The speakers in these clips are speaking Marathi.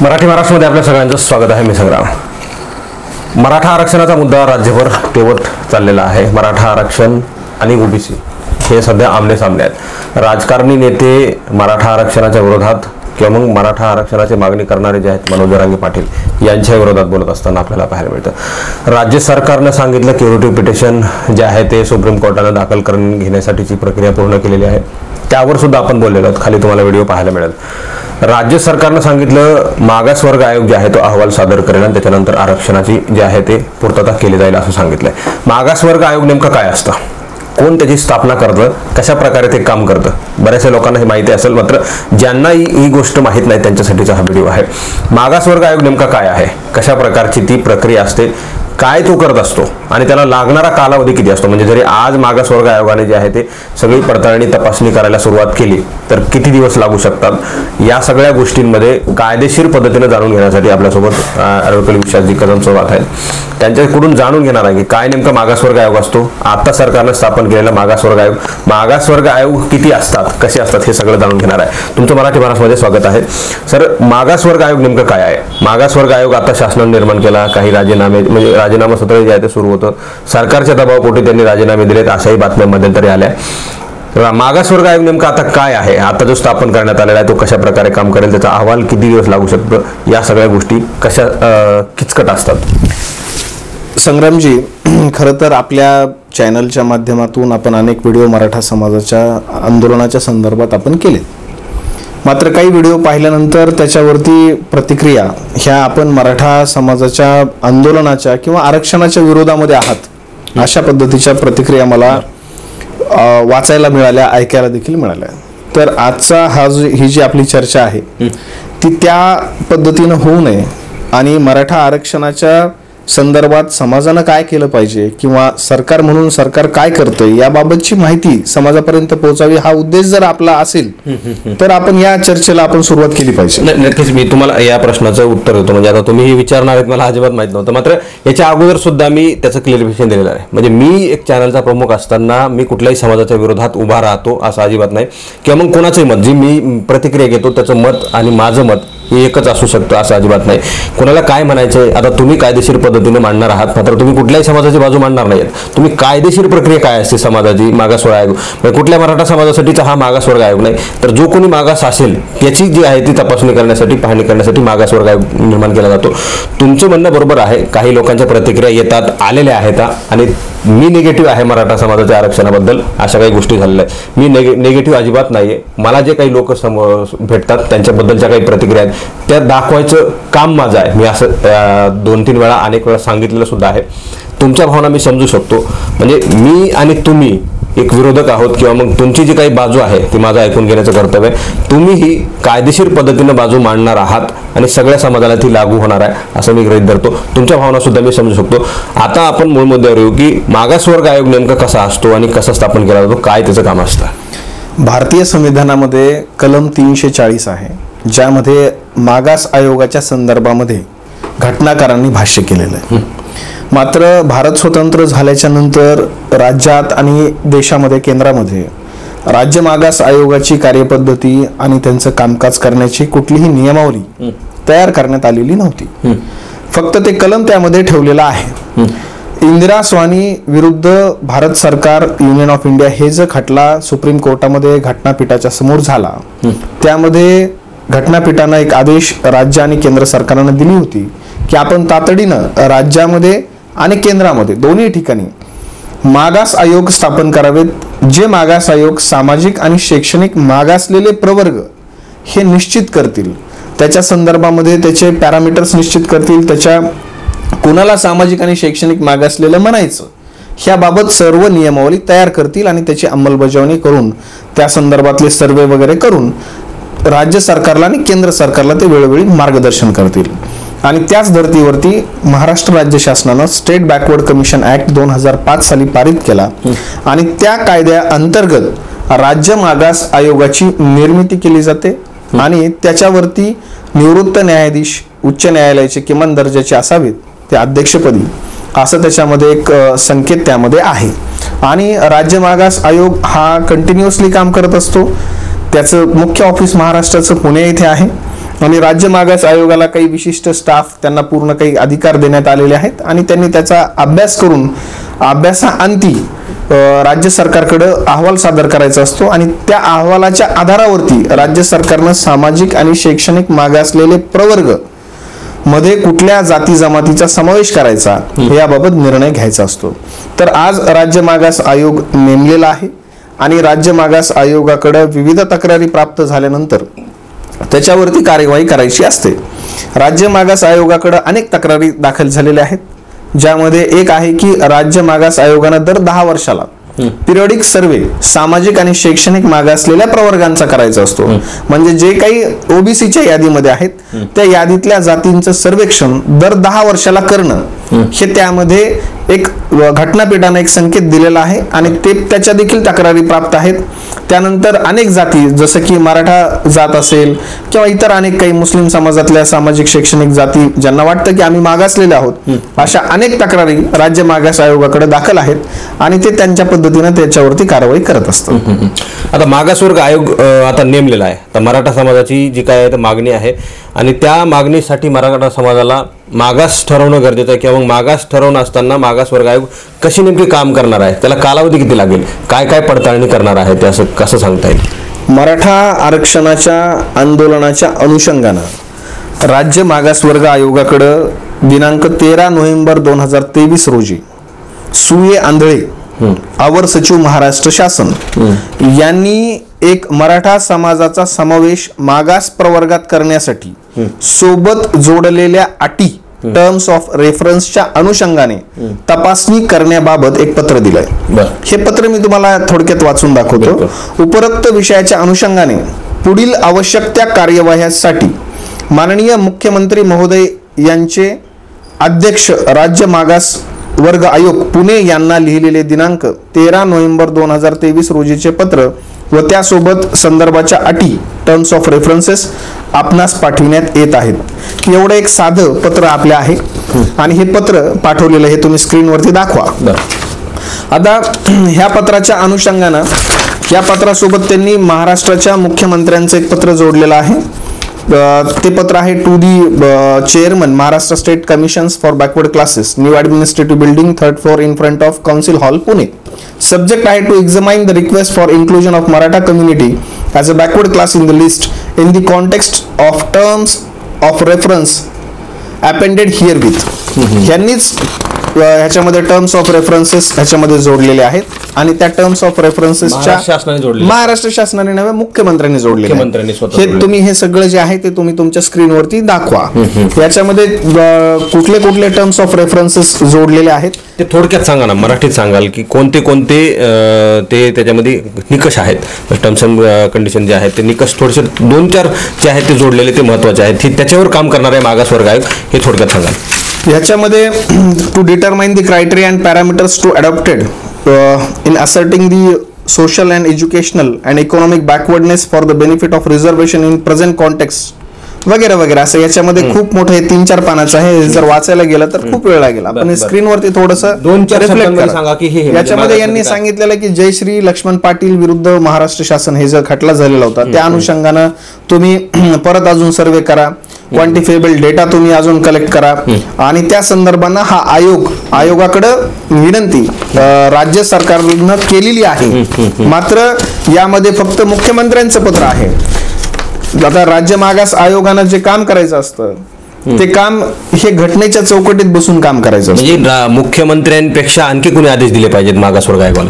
मराठी महाराष्ट्रामध्ये आपल्या सगळ्यांचं स्वागत आहे. मी संग्राम. मराठा आरक्षणाचा मुद्दा राज्यभर तेवत चाललेला आहे. मराठा आरक्षण आणि ओबीसी हे सध्या आमने सामने आहेत. राजकारणी नेते मराठा आरक्षणाच्या विरोधात किंवा मग मराठा आरक्षणाची मागणी करणारे जे आहेत मनोज जरांगे पाटील यांच्या विरोधात बोलत असताना आपल्याला पाहायला मिळतं. राज्य सरकारनं सांगितलं की रिट पिटिशन जे आहे ते सुप्रीम कोर्टानं दाखल करून घेण्यासाठीची प्रक्रिया पूर्ण केलेली आहे. त्यावर सुद्धा आपण बोललेलो आहोत. खाली तुम्हाला व्हिडिओ पाहायला मिळेल. राज्य सरकारनं सांगितलं मागासवर्ग आयोग जे आहे तो अहवाल सादर करेल आणि त्याच्यानंतर आरक्षणाची जे आहे ते पूर्तता केली जाईल असं सांगितलंय. मागासवर्ग आयोग नेमकं काय असतं, कोण त्याची स्थापना करतं, कशा प्रकारे ते काम करतं, बऱ्याचशा लोकांना हे माहिती असेल, मात्र ज्यांना ही गोष्ट माहीत नाही त्यांच्यासाठीचा हा व्हिडिओ आहे. मागासवर्ग आयोग नेमका काय आहे, कशा प्रकारची ती प्रक्रिया असते, काय तो करत असतो आणि त्याला लागणारा कालावधी किती असतो. म्हणजे जरी आज मागासवर्ग आयोगाने जे आहे ते सगळी पडताळणी तपासणी करायला सुरुवात केली तर किती दिवस लागू शकतात, या सगळ्या गोष्टींमध्ये कायदेशीर पद्धतीने जाणून घेण्यासाठी आपल्यासोबत ॲडव्होकेट विशालजी कदम सोबत आहेत. त्यांच्याकडून जाणून घेणार आहे की काय नेमका मागासवर्ग आयोग असतो, आता सरकारनं स्थापन केलेला मागासवर्ग आयोग किती असतात, कसे असतात, हे सगळं जाणून घेणार आहे. तुमचं मराठी महाराष्ट्रामध्ये स्वागत आहे. सर, मागासवर्ग आयोग नेमकं काय आहे? मागासवर्ग आयोग आता शासनाने निर्माण केला. काही राजीनामे म्हणजे राजीनामा सत्र जे आहे ते सुरू होतं. सरकारच्या दबावापोटी त्यांनी राजीनामे दिलेत अशाही बातम्या मध्यंतरी आल्या. मागासवर्ग आयोग नेमका आता काय आहे, आता जो स्थापन करण्यात आलेला आहे तो कशा प्रकारे काम करेल, त्याचा अहवाल किती दिवस लागू शकतो, या सगळ्या गोष्टी कशा किचकट असतात. संग्रामजी, खरं तर आपल्या चॅनलच्या माध्यमातून आपण अनेक व्हिडिओ मराठा समाजाच्या आंदोलनाच्या संदर्भात आपण केले. मात्र काही व्हिडिओ पाहिल्यानंतर त्याच्यावरती प्रतिक्रिया ह्या आपण मराठा समाजाच्या आंदोलनाच्या किंवा आरक्षणाच्या विरोधामध्ये आहात अशा पद्धतीच्या प्रतिक्रिया मला वाचायला मिळाल्या, ऐकायला देखील मिळाल्या. तर आजचा ही जी आपली चर्चा आहे ती त्या पद्धतीनं होऊ नये आणि मराठा आरक्षणाच्या संदर्भात समाजानं काय केलं पाहिजे किंवा सरकार म्हणून सरकार काय करतंय याबाबतची माहिती समाजापर्यंत पोहोचावी हा उद्देश जर आपला असेल तर आपण या चर्चेला आपण सुरुवात केली पाहिजे. नक्कीच मी तुम्हाला या प्रश्नाचं उत्तर देतो. म्हणजे आता तुम्ही विचारणार आहेत मला अजिबात माहित नव्हतं, मात्र याच्या अगोदर सुद्धा मी त्याचं क्लिअरिफिकेशन दिलेलं आहे. म्हणजे मी एक चॅनलचा प्रमुख असताना मी कुठल्याही समाजाच्या विरोधात उभा राहतो असं अजिबात नाही, किंवा मग कोणाचंही मत जी मी प्रतिक्रिया घेतो त्याचं मत आणि माझं मत हे एकच असू शकतं असं अजिबात नाही. कोणाला काय म्हणायचंय, आता तुम्ही कायदेशीर पद्धतीने मांडणार आहात, मात्र तुम्ही कुठल्याही समाजाची बाजू मांडणार नाहीत. तुम्ही कायदेशीर प्रक्रिया काय असते समाजाची, मागासवर्ग आयोग म्हणजे कुठल्या मराठा समाजासाठीचा हा मागासवर्ग आयोग नाही, तर जो कोणी मागास असेल त्याची जी आहे ती तपासणी करण्यासाठी, पाहणी करण्यासाठी मागासवर्ग आयोग निर्माण केला जातो. तुमचं म्हणणं बरोबर आहे. काही लोकांच्या प्रतिक्रिया येतात, आलेल्या आहेत आणि मी निगेटिव्ह आहे मराठा समाजाच्या आरक्षणाबद्दल, अशा काही गोष्टी झालेल्या आहेत. मी निगेटिव्ह अजिबात नाहीये. मला जे काही लोक भेटतात त्यांच्याबद्दलच्या काही प्रतिक्रिया आहेत त्या दाखवायचं काम माझं आहे. मी असं 2-3 वेळा अनेक वेळा सांगितलेलं सुद्धा आहे. तुमच्या भावना मी समजू शकतो. म्हणजे मी आणि तुम्ही एक विरोधक आहोत किंवा मग तुमची जी काही बाजू आहे ती माझं ऐकून घेण्याचं कर्तव्य आहे. तुम्ही ही कायदेशीर पद्धतीनं बाजू मांडणार आहात आणि सगळ्या समाजाला ती लागू होणार आहे असं मी गृहीत धरतो. तुमच्या भावना सुद्धा मी समजू शकतो. आता आपण मूळ मुद्द्यावर येऊ की मागासवर्ग आयोग नेमका कसा असतो आणि कसा स्थापन केला जातो, काय त्याचं काम असतं. भारतीय संविधानामध्ये कलम 340 आहे, ज्यामध्ये मागास आयोगाच्या संदर्भामध्ये घटनाकारांनी भाष्य केलेलं आहे. मात्र भारत स्वतंत्र झाल्याच्या नंतर राज्यात आणि देशामध्ये, केंद्रामध्ये राज्य मागास आयोगाची कार्यपद्धती आणि त्यांचं कामकाज करण्याची कुठलीही नियमावली तयार करण्यात आलेली नव्हती. फक्त ते कलम त्यामध्ये ठेवलेलं आहे. इंदिरा स्वानी विरुद्ध भारत सरकार, युनियन ऑफ इंडिया हे जो खटला सुप्रीम कोर्टामध्ये घटनापीठाच्या समोर झाला, त्यामध्ये घटनापीठानं एक आदेश राज्य आणि केंद्र सरकारनं दिली होती की आपण तातडीनं राज्यामध्ये आणि केंद्रामध्ये दोन्ही ठिकाणी मागास आयोग स्थापन करावेत. जे मागास आयोग सामाजिक आणि शैक्षणिक मागासलेले प्रवर्ग हे निश्चित करतील, त्याच्या संदर्भामध्ये त्याचे पॅरामीटर्स निश्चित करतील, त्याच्या कोणाला सामाजिक आणि शैक्षणिक मागासलेलं म्हणायचं ह्याबाबत सर्व नियमावली तयार करतील आणि त्याची अंमलबजावणी करून त्या संदर्भातले सर्वे वगैरे करून राज्य सरकारला आणि केंद्र सरकारला ते वेळोवेळी मार्गदर्शन करतील. आणि त्याच धर्तीवरती महाराष्ट्र राज्य शासनानं स्टेट बॅकवर्ड कमिशन ऍक्ट 2005 साली पारित केला आणि त्या कायद्या अंतर्गत राज्य मागास आयोगाची निर्मिती केली जाते आणि त्याच्यावरती निवृत्त न्यायाधीश उच्च न्यायालयाचे किमान दर्जाचे असावेत ते अध्यक्षपदी असं त्याच्यामध्ये एक संकेत त्यामध्ये आहे. आणि राज्य मागास आयोग हा कंटिन्युअसली काम करत असतो. त्याचं मुख्य ऑफिस महाराष्ट्राचं पुणे येथे आहे आणि राज्य मागास आयोगाला काही विशिष्ट स्टाफ, त्यांना पूर्ण काही अधिकार देण्यात आलेले आहेत आणि त्यांनी त्याचा अभ्यास करून अभ्यासाअंती राज्य सरकारकडे अहवाल सादर करायचा असतो आणि त्या अहवालाच्या आधारावरती राज्य सरकारनं सामाजिक आणि शैक्षणिक मागासलेले प्रवर्ग मध्ये कुठल्या जाती जमातीचा समावेश करायचा याबाबत निर्णय घ्यायचा असतो. तर आज राज्य मागास आयोग नेमलेला आहे आणि राज्य मागास आयोगाकडे विविध तक्रारी प्राप्त झाल्यानंतर त्याच्यावरती कार्यवाही करायची असते. राज्य मागास आयोगाकडे अनेक तक्रारी दाखल झालेल्या आहेत, ज्यामध्ये एक आहे की राज्य मागास आयोगानं दर 10 वर्षाला पिरियडिक सर्वे सामाजिक आणि शैक्षणिक मागासलेल्या प्रवर्गांचा करायचा असतो. म्हणजे जे काही ओबीसीच्या यादीमध्ये आहेत त्या यादीतल्या जातींचं सर्वेक्षण दर 10 वर्षाला करणं हे त्यामध्ये एक घटनापीठाने एक संकेत दिलेला आहे आणि ते त्याच्या देखील तक्रारी प्राप्त आहेत. त्यानंतर अनेक जाती जसं की मराठा जात असेल किंवा इतर अनेक काही मुस्लिम समाजातल्या सामाजिक शैक्षणिक जाती ज्यांना वाटतं की आम्ही मागासलेले आहोत, अशा अनेक तक्रारी राज्य मागास आयोगाकडे दाखल आहेत आणि ते त्यांच्या पद्धतीने त्याच्यावरती कारवाई करत असतात. आता मागासवर्ग आयोग आता नेमलेला आहे. तर मराठा समाजाची जी काय मागणी आहे आणि त्या मागणीसाठी मराठा समाजाला मागास ठरवणं गरजेचं आहे किंवा मग मागास ठरवणं असताना मागासवर्ग आयोग कशी नेमकी काम करणार आहे, त्याला कालावधी किती लागेल, काय काय पडताळणी करणार आहे, ते असं कसं सांगता येईल? मराठा आरक्षणाच्या आंदोलनाच्या अनुषंगानं राज्य मागासवर्ग आयोगाकडे दिनांक 13 नोव्हेंबर 2023 रोजी सुये आंधळे अवर सचिव महाराष्ट्र शासन यांनी एक मराठा समाजाचा समावेश मागास प्रवर्गात करण्यासाठी सोबत जोडलेल्या अटी टर्म्स ऑफ रेफरन्सच्या अनुषंगाने तपासणी करण्याबाबत एक पत्र दिलंय. हे पत्र मी तुम्हाला थोडक्यात वाचून दाखवतो. उपरोक्त विषयाच्या अनुषंगाने पुढील आवश्यक त्या कार्यवाहीसाठी माननीय मुख्यमंत्री महोदय यांचे अध्यक्ष राज्य मागास वर्ग आयोग पुणे यांना लिहिलेले दिनांक 13 नोव्हेंबर 2023 रोजीचे पत्र व त्यासोबत संदर्भाच्या अटी टर्म्स ऑफ रेफरन्सेस आपणास पाठविण्यात येत आहेत. एवढं एक साधं पत्र आपले आहे आणि हे पत्र पाठवलेलं हे तुम्ही स्क्रीनवरती दाखवा. आता ह्या पत्राच्या अनुषंगानं या पत्रासोबत त्यांनी महाराष्ट्राच्या मुख्यमंत्र्यांचं एक पत्र जोडलेलं आहे. ते पत्र आहे to the chairman Maharashtra state commissions for backward classes new administrative building 3rd floor in front of council hall Pune. Subject आहे to examine the request for inclusion of Maratha community as a backward class in the list in the context of terms of reference appended here with. यांनीच ह्याच्यामध्ये टर्म्स ऑफ रेफरन्सेस ह्याच्यामध्ये जोडलेले आहेत आणि त्या टर्म्स ऑफ रेफरन्सेसच्या महाराष्ट्र शासनाने नव्हे मुख्यमंत्र्यांनी जोडलेले. हे तुम्ही हे सगळं जे आहे ते तुम्ही तुमच्या स्क्रीनवरती दाखवा. याच्यामध्ये कुठले कुठले टर्म्स ऑफ रेफरन्सेस जोडलेले आहेत ते थोडक्यात सांगा ना, मराठीत सांगाल की कोणते कोणते ते त्याच्यामध्ये निकष आहेत, टर्म्स अँड कंडिशन जे आहेत ते निकष थोडेसे 2-4 जे आहेत ते जोडलेले ते महत्त्वाचे आहेत. त्याच्यावर काम करणार आहे मागासवर्ग आयोग, हे थोडक्यात सांगाल. ह्याच्यामध्ये to determine the criteria and parameters to adopted in asserting the social and educational and economic backwardness for the benefit of reservation in present context वगैरे वगैरे असं याच्यामध्ये खूप मोठं हे 3-4 पानाचं आहे. जर वाचायला गेलं तर खूप वेळ लागेल. आपण स्क्रीनवरती थोडंसं 2-4 शब्दांमध्ये सांगा की हे याच्यामध्ये यांनी सांगितलेलं की जयश्री लक्ष्मण पाटील विरुद्ध महाराष्ट्र शासन हे जर खटला झालेला होता त्या अनुषंगानं तुम्ही परत अजून सर्वे करा, क्वांटिफायबल डेटा तुम्ही अजून कलेक्ट करा आणि त्या संदर्भानं हा आयोगाकडे विनंती राज्य सरकारनं केलेली आहे. मात्र यामध्ये फक्त मुख्यमंत्र्यांचं पत्र आहे. आता राज्य मागास आयोगानं जे काम करायचं असतं ते काम हे घटनेच्या चौकटीत बसून काम करायचं असतं. म्हणजे मुख्यमंत्र्यांपेक्षा आणखी कोणी आदेश दिले पाहिजेत मागासवर्ग आयोगाला?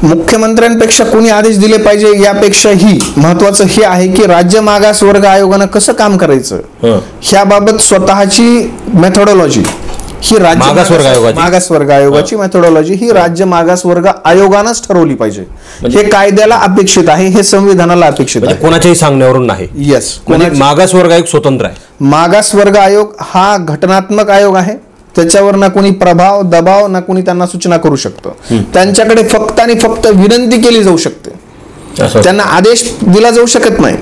मुख्यमंत्र्यांपेक्षा कोणी आदेश दिले पाहिजे यापेक्षाही महत्वाचं हे आहे की राज्य मागासवर्ग आयोगानं कसं काम करायचं ह्याबाबत स्वतःची मेथोडॉलॉजी ही मागासवर्ग आयोगाची मेथोडॉलॉजी ही राज्य मागासवर्ग आयोगानंच ठरवली पाहिजे. हे कायद्याला अपेक्षित आहे, हे संविधानाला अपेक्षित आहे, कोणाच्याही सांगण्यावरून नाही. येस, मागासवर्ग आयोग स्वतंत्र आहे. मागासवर्ग आयोग हा घटनात्मक आयोग आहे. त्याच्यावर ना कोणी प्रभाव दबाव ना कोणी त्यांना सूचना करू शकतं. त्यांच्याकडे फक्त आणि फक्त विनंती केली जाऊ शकते. त्यांना आदेश दिला जाऊ शकत नाही,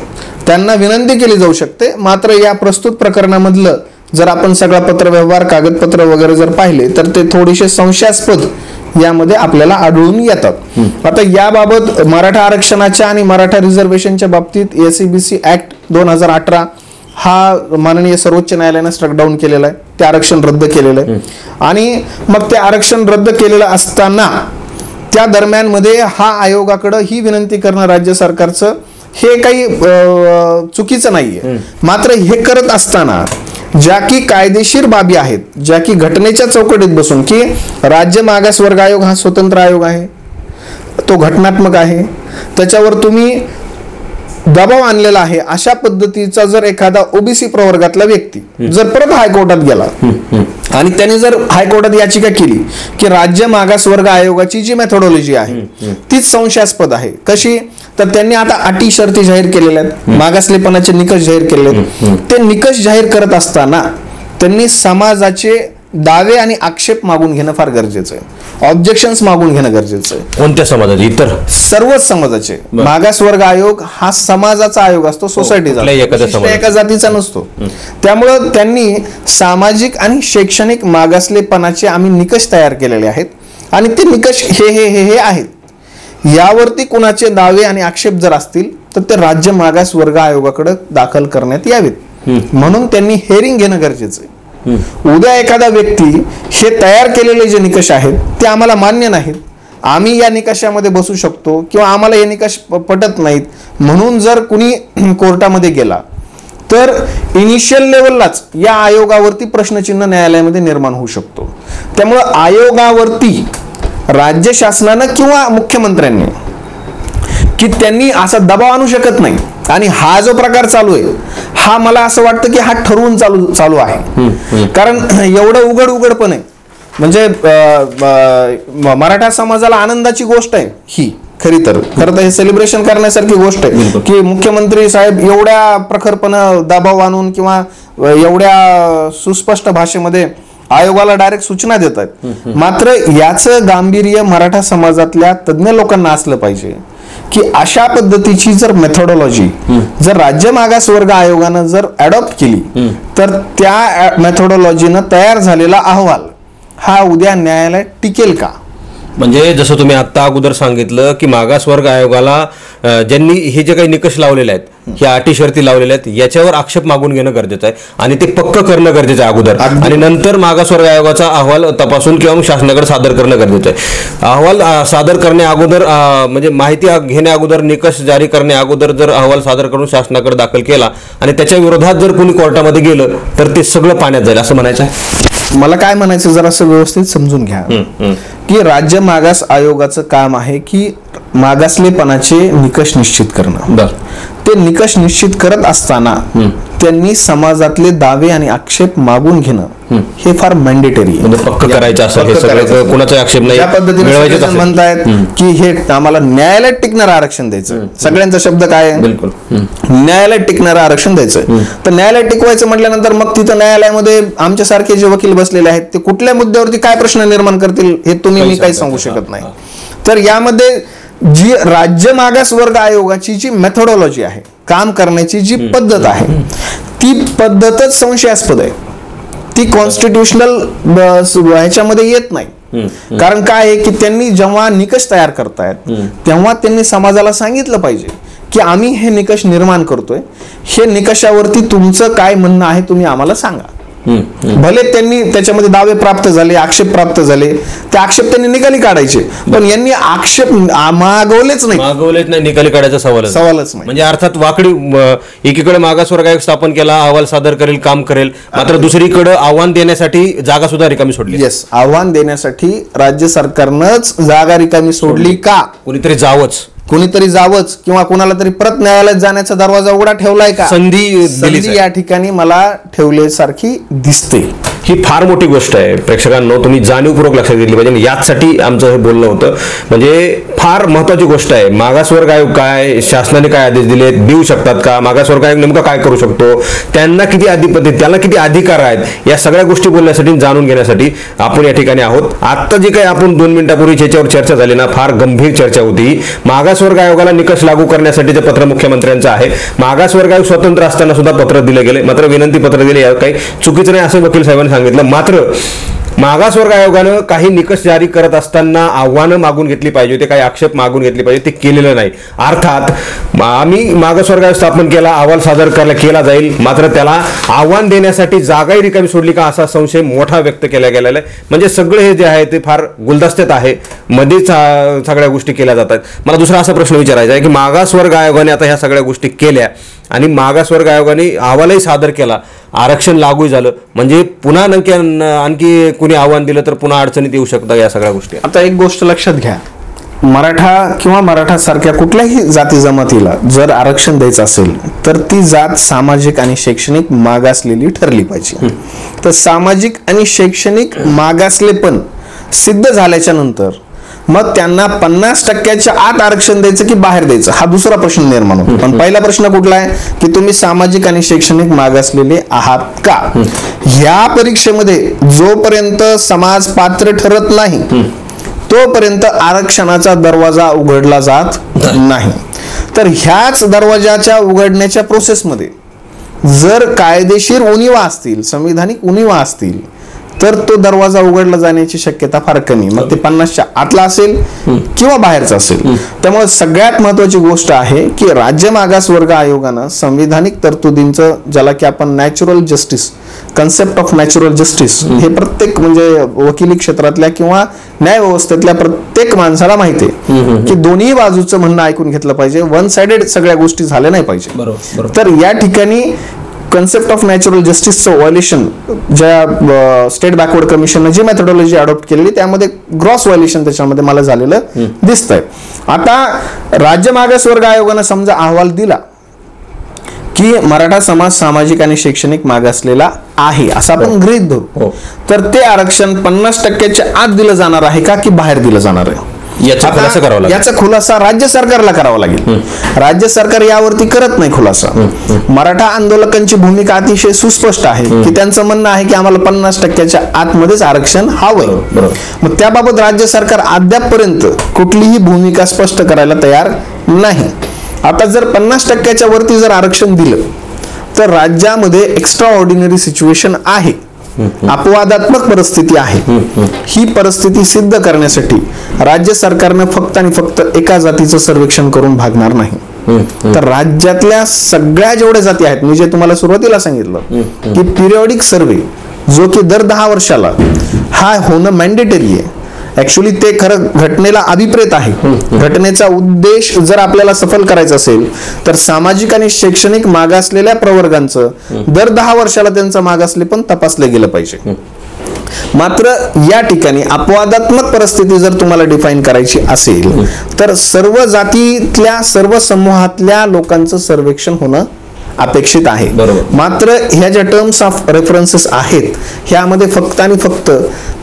त्यांना विनंती केली जाऊ शकते. मात्र या प्रस्तुत प्रकरणामधलं जर आपण सगळा पत्रव्यवहार कागदपत्र वगैरे जर पाहिले तर ते थोडेसे संशयास्पद यामध्ये आपल्याला आढळून येतात. आता याबाबत मराठा आरक्षणाच्या आणि मराठा रिझर्वेशनच्या बाबतीत SCBC ऍक्ट 2018 हा माननीय सर्वोच्च न्यायालयाने स्ट्रक डाऊन केलेला आहे, ते आरक्षण रद्द केलेलं आहे. आणि मग ते आरक्षण रद्द केलेलं असताना त्या दरम्यान मध्ये हा आयोगाकडे ही विनंती करणं राज्य सरकारचं हे काही चुकीचं नाहीये. मात्र हे करत असताना ज्या की कायदेशीर बाबी आहेत, ज्या की घटनेच्या चौकटीत बसून, की राज्य मागासवर्ग आयोग हा स्वतंत्र आयोग आहे, तो घटनात्मक आहे, त्याच्यावर तुम्ही दबाव आणलेला आहे, अशा पद्धतीचा जर एखादा ओबीसी प्रवर्गातला व्यक्ती जर परत हायकोर्टात गेला आणि त्याने जर हायकोर्टात याचिका केली की राज्य मागासवर्ग आयोगाची जी मेथोडॉलॉजी आहे तीच संशयास्पद आहे, कशी तर त्यांनी आता अटी शर्ती जाहीर केलेल्या आहेत, मागासलेपणाचे निकष जाहीर केलेले आहेत. ते निकष जाहीर करत असताना त्यांनी समाजाचे दावे आणि आक्षेप मागून घेणं फार गरजेचं आहे, ऑब्जेक्शन्स मागून घेणं गरजेचं आहे. कोणत्या समाजाचे? इतर सर्वच समाजाचे. मागासवर्ग आयोग हा समाजाचा आयोग असतो, सोसायटीचा, एका जातीचा नसतो. त्यामुळं त्यांनी सामाजिक आणि शैक्षणिक मागासलेपणाचे आम्ही निकष तयार केलेले आहेत आणि ते निकष हे हे हे हे आहेत. यावरती कुणाचे दावे आणि आक्षेप जर असतील तर ते राज्य मागासवर्ग आयोगाकडे दाखल करण्यात यावेत, म्हणून त्यांनी हेअरिंग घेणं गरजेचं आहे. उद्या एखादा व्यक्ती हे तयार केलेले जे निकष आहेत ते आम्हाला मान्य नाहीत, आम्ही या निकषामध्ये बसू शकतो किंवा आम्हाला हे निकष पटत नाहीत म्हणून जर कुणी कोर्टामध्ये गेला तर इनिशियल लेवललाच या आयोगावरती प्रश्नचिन्ह न्यायालयामध्ये निर्माण होऊ शकतो. त्यामुळं आयोगावरती राज्य शासनानं किंवा मुख्यमंत्र्यांनी की त्यांनी असा दबाव आणू शकत नाही. आणि हा जो प्रकार चालू आहे हा मला असं वाटतं की हा ठरवून चालू आहे, कारण एवढं उघडपणे म्हणजे मराठा समाजाला आनंदाची गोष्ट आहे ही. खरं तर हे सेलिब्रेशन करण्यासारखी गोष्ट आहे की मुख्यमंत्री साहेब एवढ्या प्रखरपणे दबाव आणून किंवा एवढ्या सुस्पष्ट भाषेमध्ये आयोगाला डायरेक्ट सूचना देत आहेत. मात्र याचं गांभीर्य मराठा समाजातल्या तज्ज्ञ लोकांना असलं पाहिजे की अशा पद्धतीची जर मेथोडॉलॉजी जर राज्य मागासवर्ग आयोगानं जर अडॉप्ट केली तर त्या मेथोडॉलॉजीनं तयार झालेला अहवाल हा उद्या न्यायालयात टिकेल का? म्हणजे जसं तुम्ही आता अगोदर सांगितलं की मागासवर्ग आयोगाला ज्यांनी हे जे काही निकष लावलेले आहेत, ह्या अटी शर्ती लावलेल्या आहेत, याच्यावर आक्षेप मागून घेणं गरजेचं आहे आणि ते पक्क करणं गरजेचं आहे अगोदर, आणि नंतर मागासवर्ग आयोगाचा अहवाल तपासून किंवा शासनाकडे सादर करणं गरजेचं आहे. अहवाल सादर करण्या अगोदर म्हणजे माहिती घेण्या अगोदर, निकष जारी करण्या अगोदर जर अहवाल सादर करून शासनाकडे दाखल केला आणि त्याच्या विरोधात जर कोणी कोर्टामध्ये गेलं तर ते सगळं पाण्यात जाईल असं म्हणायचं आहे. मला काय म्हणायचं जरा असं व्यवस्थित समजून घ्या की राज्य मागास आयोगाचं काम आहे की मागासलेपणाचे निकष निश्चित करणं. ते निकष निश्चित करत असताना त्यांनी समाजातले दावे आणि आक्षेप मागून घेणं हे फार मॅन्डेटरी आहे, पक्क करायचं असं कोणाचा आक्षेप नाही. या पद्धतीने म्हणतायत की हे आम्हाला न्यायालयात टिकणारं आरक्षण द्यायचं. सगळ्यांचा शब्द काय आहे? बिलकुल न्यायालयात टिकणारं आरक्षण द्यायचं. तर न्यायालयात टिकवायचं म्हटल्यानंतर मग तिथं न्यायालयामध्ये आमच्यासारखे जे वकील बसलेले आहेत ते कुठल्या मुद्द्यावरती काय प्रश्न निर्माण करतील हे मी काही सांगू शकत नाही. तर यामध्ये जी राज्य मागासवर्ग आयोगाची जी मेथोडॉलॉजी आहे, काम करण्याची जी पद्धत आहे, ती पद्धतच संशयास्पद आहे. ती कॉन्स्टिट्युशनल ह्याच्यामध्ये येत नाही. कारण काय आहे की त्यांनी जेव्हा निकष तयार करतायत तेव्हा त्यांनी समाजाला सांगितलं पाहिजे की आम्ही हे निकष निर्माण करतोय, हे निकषावरती तुमचं काय म्हणणं आहे तुम्ही आम्हाला सांगा. भले त्यांनी त्याच्यामध्ये दावे प्राप्त झाले, आक्षेप प्राप्त झाले, ते आक्षेप त्यांनी निकाली काढायचे, पण यांनी आक्षेप मागवलेच नाही, निकाली काढायचा सवालच नाही. म्हणजे अर्थात वाकडी एकीकडे मागासवर्ग आयोग स्थापन केला, अहवाल सादर करेल, काम करेल, मात्र दुसरीकडे आव्हान देण्यासाठी जागा सुद्धा रिकामी सोडली. येस, आव्हान देण्यासाठी राज्य सरकारनंच जागा रिकामी सोडली का? कुणीतरी जावंच किंवा कुणाला तरी परत न्यायालयात जाण्याचा दरवाजा उघडा ठेवलाय का? संधी या ठिकाणी मला ठेवल्यासारखी दिसते. ही फार मोठी गोष्ट आहे. प्रेक्षकांनो, तुम्ही जाणीवपूर्वक लक्षात घेतली पाहिजे. याचसाठी आमचं हे बोलणं होतं. म्हणजे फार महत्वाची गोष्ट आहे. मागासवर्ग आयोग काय, शासनाने काय आदेश दिले, देऊ शकतात का, मागासवर्ग आयोग नेमका काय करू शकतो, त्यांना किती अधिपती, त्याला किती अधिकार आहेत, या सगळ्या गोष्टी बोलण्यासाठी, जाणून घेण्यासाठी आपण या ठिकाणी आहोत. आता जे काही आपण 2 मिनिटापूर्वी ज्याच्यावर चर्चा झाली ना, फार गंभीर चर्चा होती. मागासवर्ग आयोगाला निकष लागू करण्यासाठीचं पत्र मुख्यमंत्र्यांचं आहे. मागासवर्ग आयोग स्वतंत्र असताना सुद्धा पत्र दिले गेले, मात्र विनंती पत्र दिले, काही चुकीचं नाही असं वकील साहेबांनी सांगितलं. मात्र मागासवर्ग आयोगानं काही निकष जारी करत असताना आव्हानं मागून घेतली पाहिजे होते, काही आक्षेप मागून घेतले पाहिजे, ते केलेलं नाही. अर्थात आम्ही मागासवर्ग आयोग स्थापन केला, अहवाल सादर केला जाईल, मात्र त्याला आव्हान देण्यासाठी जागाही रिकामी सोडली का असा संशय मोठा व्यक्त केला गेलेला आहे. म्हणजे सगळे हे जे आहे ते फार गुलदस्त्यात आहे, मध्येच सगळ्या गोष्टी केल्या जातात. मला दुसरा असा प्रश्न विचारायचा आहे की मागासवर्ग आयोगाने आता ह्या सगळ्या गोष्टी केल्या आणि मागासवर्ग आयोगाने अहवालही सादर केला, आरक्षण लागू झालं, म्हणजे पुन्हा आणखी कुणी आव्हान दिलं तर पुन्हा अडचणीत येऊ शकतं या सगळ्या गोष्टी. आता एक गोष्ट लक्षात घ्या, मराठा किंवा मराठा सारख्या कुठल्याही जाती जमातीला जर आरक्षण द्यायचं असेल तर ती जात सामाजिक आणि शैक्षणिक मागासलेली ठरली पाहिजे. तर सामाजिक आणि शैक्षणिक मागासलेपण सिद्ध झाल्याच्या नंतर मग त्यांना 50% आत आरक्षण द्यायचं की बाहेर द्यायचं हा दुसरा प्रश्न निर्माण होतो. पण पहिला प्रश्न कुठला आहे की तुम्ही सामाजिक आणि शैक्षणिक मागासलेले आहात का. ह्या परीक्षेमध्ये जोपर्यंत समाज पात्र ठरत नाही तोपर्यंत आरक्षणाचा दरवाजा उघडला जात नाही. तर ह्याच दरवाजाच्या उघडण्याच्या प्रोसेसमध्ये जर कायदेशीर उणिवा असतील, संविधानिक उणिवा असतील तर तो दरवाजा उघडला जाण्याची शक्यता फार कमी. मग ते 50च्या आतला असेल किंवा बाहेरचा असेल. त्यामुळे सगळ्यात महत्वाची गोष्ट आहे की राज्य मागासवर्ग आयोगानं संविधानिक तरतुदींचं, ज्याला की आपण natural justice, concept of natural justice, हे प्रत्येक म्हणजे वकिली क्षेत्रातल्या किंवा न्याय व्यवस्थेतल्या प्रत्येक माणसाला माहिती आहे की दोन्ही बाजूचं म्हणणं ऐकून घेतलं पाहिजे, वन साइडेड सगळ्या गोष्टी झाल्या नाही पाहिजे. तर या ठिकाणी कन्सेप्ट ऑफ नॅचरल जस्टिसचं व्हायोलेशन ज्या स्टेट बॅकवर्ड कमिशनने जी मेथडॉलॉजी अडॉप्ट केलेली त्यामध्ये ग्रॉस व्हायोलेशन त्याच्यामध्ये मला झालेलं दिसतंय. आता राज्य मागासवर्ग आयोगानं समजा अहवाल दिला की मराठा समाज सामाजिक आणि शैक्षणिक मागासलेला आहे असं आपण गृहीत धरू, तर ते आरक्षण 50%च्या आत दिलं जाणार आहे का की बाहेर दिलं जाणार आहे याचा खुलासा राज्य सरकारला करावा लागेल. राज्य सरकार यावरती करत नाही खुलासा. मराठा आंदोलकांची भूमिका अतिशय सुस्पष्ट आहे की त्यांचं म्हणणं आहे की आम्हाला 50%च्या आतमध्येच आरक्षण हवंय. मग त्याबाबत राज्य सरकार अद्यापपर्यंत कुठलीही भूमिका स्पष्ट करायला तयार नाही. आता जर 50%च्या वरती जर आरक्षण दिलं तर राज्यामध्ये एक्स्ट्रा ऑर्डिनरी सिच्युएशन आहे, अपवादात्मक परिस्थिती आहे. ही परिस्थिती सिद्ध करण्यासाठी राज्य सरकारनं फक्त आणि फक्त एका जातीचं सर्वेक्षण करून भागणार नाही. तर राज्यातल्या सगळ्या जेवढ्या जाती आहेत, मी जे तुम्हाला सुरुवातीला सांगितलं की पिरियॉडिक सर्वे जो की दर 10 वर्षाला हा होणं मॅन्डेटरी आहे. ऍक्च्युली ते खरं घटनेला अभिप्रेत आहे. घटनेचा उद्देश जर आपल्याला सफल करायचा असेल तर सामाजिक आणि शैक्षणिक मागासलेल्या प्रवर्गांचं दर 10 वर्षाला त्यांचं मागासले पण तपासलं गेलं पाहिजे. मात्र या ठिकाणी अपवादात्मक परिस्थिती जर तुम्हाला डिफाईन करायची असेल तर सर्व जातीतल्या सर्व समूहातल्या लोकांचं सर्वेक्षण होणं अपेक्षित आहे. मात्र ह्या ज्या टर्म्स ऑफ रेफरन्सेस आहेत ह्यामध्ये फक्त आणि फक्त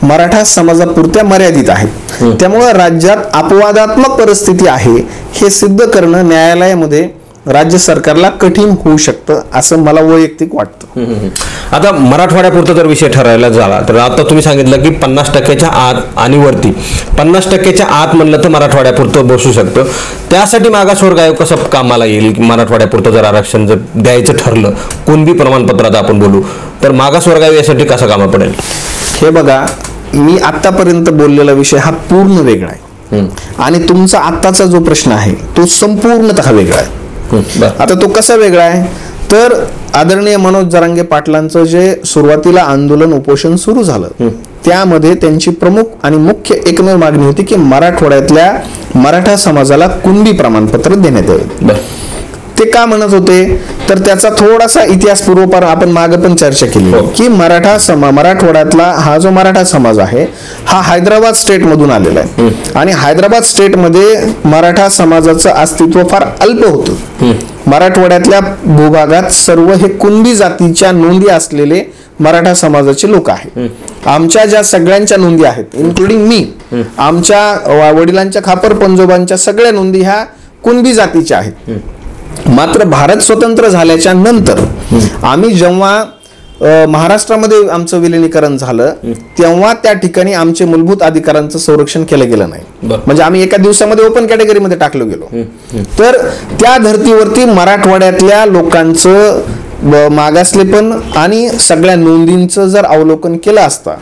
मराठा समाजापुरत्या मर्यादित आहेत. त्यामुळे राज्यात अपवादात्मक परिस्थिती आहे हे सिद्ध करणं न्यायालयामध्ये राज्य सरकारला कठीण होऊ शकतं असं मला वैयक्तिक वाटतं. आता मराठवाड्यापुरता जर विषय ठरायला झाला तर आता तुम्ही सांगितलं की 50%च्या आत आणि वरती, 50%च्या आत म्हणलं तर मराठवाड्यापुरतं बसू शकतं. त्यासाठी मागासवर्ग आयोग कसं कामाला येईल की मराठवाड्यापुरतं जर आरक्षण जर द्यायचं ठरलं, कुणबी प्रमाणपत्रात आपण बोलू तर मागासवर्ग आयोग यासाठी कसा कामा पडेल. हे बघा, मी आतापर्यंत बोललेला विषय हा पूर्ण वेगळा आहे आणि तुमचा आत्ताचा जो प्रश्न आहे तो संपूर्णतः वेगळा आहे. आता तो कसा वेगळा आहे तर आदरणीय मनोज जरांगे पाटलांचं जे सुरुवातीला आंदोलन उपोषण सुरू झालं त्यामध्ये त्यांची प्रमुख आणि मुख्य एकमेव मागणी होती की मराठवाड्यातल्या मराठा समाजाला कुणबी प्रमाणपत्र देण्यात यावे. ते का म्हणत होते तर त्याचा थोडासा इतिहास पूर्वपार आपण मागे पण चर्चा केली की मराठवाड्यातला हा जो मराठा समाज आहे हा हैदराबाद स्टेट मधून आलेला आहे आणि हैदराबाद स्टेट मध्ये मराठा समाजाचं अस्तित्व फार अल्प होतं. मराठवाड्यातल्या भूभागात सर्व हे कुणबी जातीच्या नोंदी असलेले मराठा समाजाचे लोक आहेत. आमच्या ज्या सगळ्यांच्या नोंदी आहेत इन्क्लुडिंग मी, आमच्या वडिलांच्या खापर पंजोबांच्या सगळ्या नोंदी ह्या कुणबी जातीच्या आहेत. मात्र भारत स्वतंत्र झाल्याच्या नंतर आम्ही जेव्हा महाराष्ट्रामध्ये आमचं विलिनीकरण झालं तेव्हा त्या ठिकाणी आमचे मूलभूत अधिकारांचं संरक्षण केलं गेलं नाही. म्हणजे आम्ही एका दिवसामध्ये ओपन कॅटेगरीमध्ये टाकलो गेलो. तर त्या धर्तीवरती मराठवाड्यातल्या लोकांचं मागासलेपण आणि सगळ्या नोंदींचं जर अवलोकन केलं असता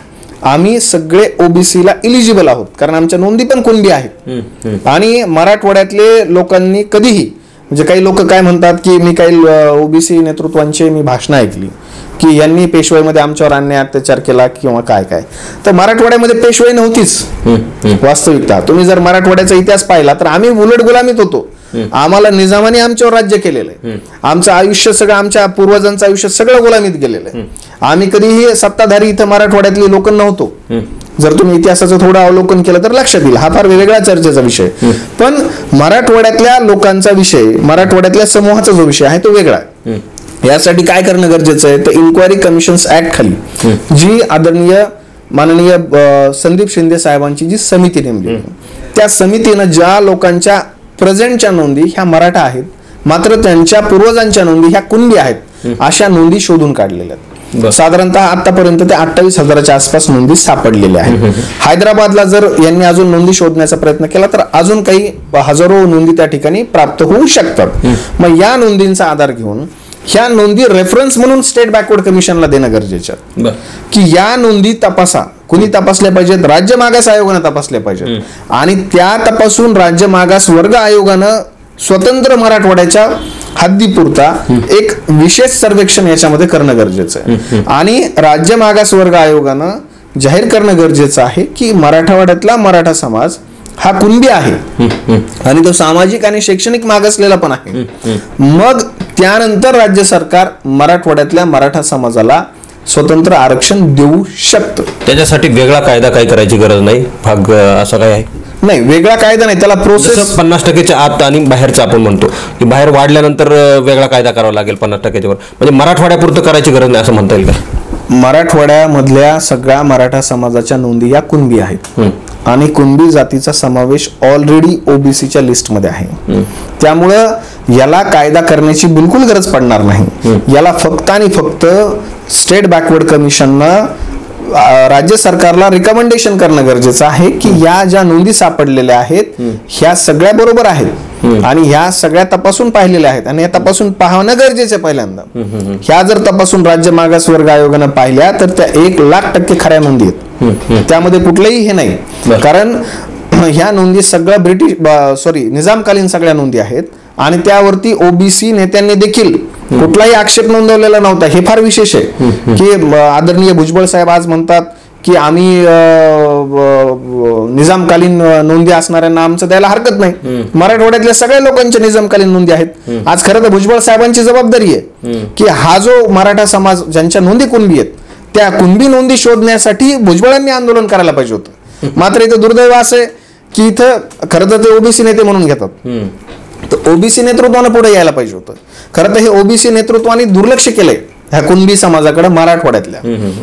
आम्ही सगळे ओबीसीला इलिजिबल आहोत, कारण आमच्या नोंदी पण कुणबी आहेत. आणि मराठवाड्यातले लोकांनी कधीही, म्हणजे काही लोक काय म्हणतात की मी काही ओबीसी नेतृत्वांची मी भाषणं ऐकली की यांनी पेशवाईमध्ये आमच्यावर अन्याय अत्याचार केला किंवा काय काय. तर मराठवाड्यामध्ये पेशवाई नव्हतीच वास्तविकता. तुम्ही जर मराठवाड्याचा इतिहास पाहिला तर आम्ही उलट गुलामीत होतो. आम्हाला निजामाने आमच्यावर राज्य केलेलं आहे. आमचं आयुष्य सगळं, आमच्या पूर्वजांचं आयुष्य सगळं गुलामीत गेलेलं आहे. आम्ही कधीही सत्ताधारी इथं मराठवाड्यातली लोक नव्हतो. जर तुम्ही इतिहासाचं थोडं अवलोकन केलं तर लक्षात येईल. हा फार वेगळा चर्चेचा विषय, पण मराठवाड्यातल्या लोकांचा विषय, मराठवाड्यातल्या समूहाचा जो विषय आहे तो वेगळा आहे. यासाठी काय करणं गरजेचं आहे तर इन्क्वायरी कमिशन्स ऍक्ट खाली जी आदरणीय माननीय संदीप शिंदे साहेबांची जी समिती नेमली, त्या समितीनं ज्या लोकांच्या प्रेझेंटच्या नोंदी ह्या मराठा आहेत मात्र त्यांच्या पूर्वजांच्या नोंदी ह्या कुणबी आहेत, अशा नोंदी शोधून काढलेल्या आहेत. साधारणतः आतापर्यंत ते 28,000च्या आसपास नोंदी सापडलेल्या आहेत. हैदराबादला जर यांनी अजून नोंदी शोधण्याचा प्रयत्न केला तर अजून काही हजारो नोंदी त्या ठिकाणी प्राप्त होऊ शकतात. मग या नोंदींचा आधार घेऊन ह्या नोंदी रेफरन्स म्हणून स्टेट बॅकवर्ड कमिशनला देणं गरजेचं की या नोंदी तपासा. कुणी तपासल्या पाहिजेत? राज्य मागास आयोगानं तपासल्या पाहिजेत. आणि त्या तपासून राज्य मागास वर्ग आयोगानं स्वतंत्र मराठवाड्याच्या हद्दीपुरता एक विशेष सर्वेक्षण याच्यामध्ये करणं गरजेचं आहे. आणि राज्य मागास वर्ग आयोगानं जाहीर करणं गरजेचं आहे की मराठवाड्यातला मराठा समाज हा कुणबी आहे आणि तो सामाजिक आणि शैक्षणिक मागासलेला पण आहे. मग त्यानंतर राज्य सरकार मराठवाड्यातल्या मराठा समाजाला स्वतंत्र आरक्षण देऊ शकतं. त्याच्यासाठी वेगळा कायदा काही करायची गरज नाही, भाग असं काय आहे? नाही, वेगळा कायदा नाही, त्याला प्रोसेस 50%च्या आत आणि बाहेरचं आपण म्हणतो की बाहेर वाढल्यानंतर वेगळा कायदा करावा लागेल 50%च्या वर, म्हणजे मराठवाड्यापुरतं करायची गरज नाही असं म्हणता येईल का? मराठवाड्यामधल्या सगळ्या मराठा समाजाच्या नोंदी या कुणबी आहेत आणि कुणबी जातीचा समावेश ऑलरेडी ओबीसीच्या लिस्टमध्ये आहे. त्यामुळं याला कायदा करण्याची बिलकुल गरज पडणार नाही. याला फक्त आणि फक्त स्टेट बॅकवर्ड कमिशननं राज्य सरकारला रिकमेंडेशन करणं गरजेचं आहे की या ज्या नोंदी सापडलेल्या आहेत ह्या सगळ्या बरोबर आहेत आणि ह्या सगळ्या तपासून पाहिलेल्या आहेत आणि या तपासून पाहणं गरजेचं आहे. पहिल्यांदा ह्या जर तपासून राज्य मागास वर्ग आयोगानं पाहिल्या तर त्या 1,00,000% खऱ्या नोंदी आहेत. त्यामध्ये कुठलंही हे नाही, कारण ह्या नोंदी सगळ्या निजामकालीन सगळ्या नोंदी आहेत आणि त्यावरती ओबीसी नेत्यांनी देखील कुठलाही आक्षेप नोंदवलेला नव्हता. हे फार विशेष आहे की आदरणीय भुजबळ साहेब आज म्हणतात की आम्ही निजामकालीन नोंदी असणाऱ्यांना आमचं द्यायला हरकत नाही. मराठवाड्यातल्या सगळ्या लोकांच्या निजामकालीन नोंदी आहेत. आज खरं तर भुजबळ साहेबांची जबाबदारी आहे की हा जो मराठा समाज ज्यांच्या नोंदी कुणबी आहेत त्या कुणबी नोंदी शोधण्यासाठी भुजबळांनी आंदोलन करायला पाहिजे होतं. मात्र इथं दुर्दैव असं आहे की इथं खरं तर ते ओबीसी नेते म्हणून घेतात, तर ओबीसी नेतृत्वानं पुढे यायला पाहिजे होतं. खरं तर हे ओबीसी नेतृत्वाने दुर्लक्ष केलंय ह्या कुणबी समाजाकडे मराठवाड्यातल्या,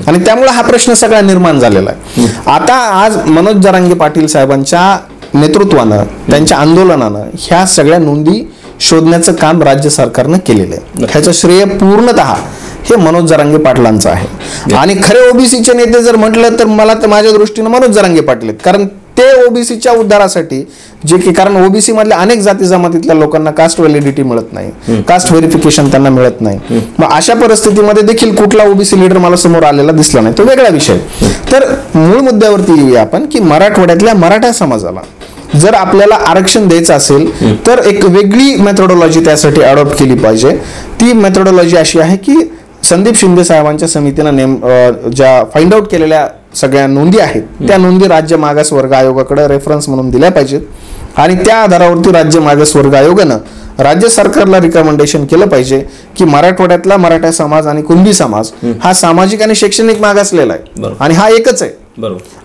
आणि त्यामुळे हा प्रश्न सगळा निर्माण झालेला आहे. आता आज मनोज जरांगे पाटील साहेबांच्या नेतृत्वानं, त्यांच्या आंदोलनानं ह्या सगळ्या नोंदी शोधण्याचं काम राज्य सरकारनं केलेलं आहे. ह्याचं श्रेय पूर्णतः हे मनोज जरांगे पाटलांचं आहे. आणि खरे ओबीसीचे नेते जर म्हटलं तर मला तर माझ्या दृष्टीनं मनोज जरांगे पाटील आहेत, कारण ते ओबीसीच्या उद्धारासाठी जे की, कारण ओबीसी मधल्या अनेक जाती जमातीतल्या लोकांना कास्ट व्हॅलिडिटी मिळत नाही, कास्ट व्हेरिफिकेशन त्यांना मिळत नाही. मग अशा परिस्थितीमध्ये देखील कुठला ओबीसी लीडर मला समोर आलेला दिसला नाही, तो वेगळा विषय. तर मूळ मुद्द्यावरती येऊया आपण की मराठवाड्यातल्या मराठा समाजाला जर आपल्याला आरक्षण द्यायचं असेल तर एक वेगळी मेथोडॉलॉजी त्यासाठी अडॉप्ट केली पाहिजे. ती मेथोडॉलॉजी अशी आहे की संदीप शिंदे साहेबांच्या समितीनं ज्या फाइंड आउट केलेल्या सगळ्या नोंदी आहेत त्या नोंदी राज्य मागास वर्ग आयोगाकडे रेफरन्स म्हणून दिल्या पाहिजेत आणि त्या आधारावरती राज्य मागास वर्ग आयोगानं राज्य सरकारला रिकमेंडेशन केलं पाहिजे की मराठवाड्यातला मराठा समाज आणि कुणबी समाज हा सामाजिक आणि शैक्षणिक मागासलेला आहे आणि हा एकच आहे.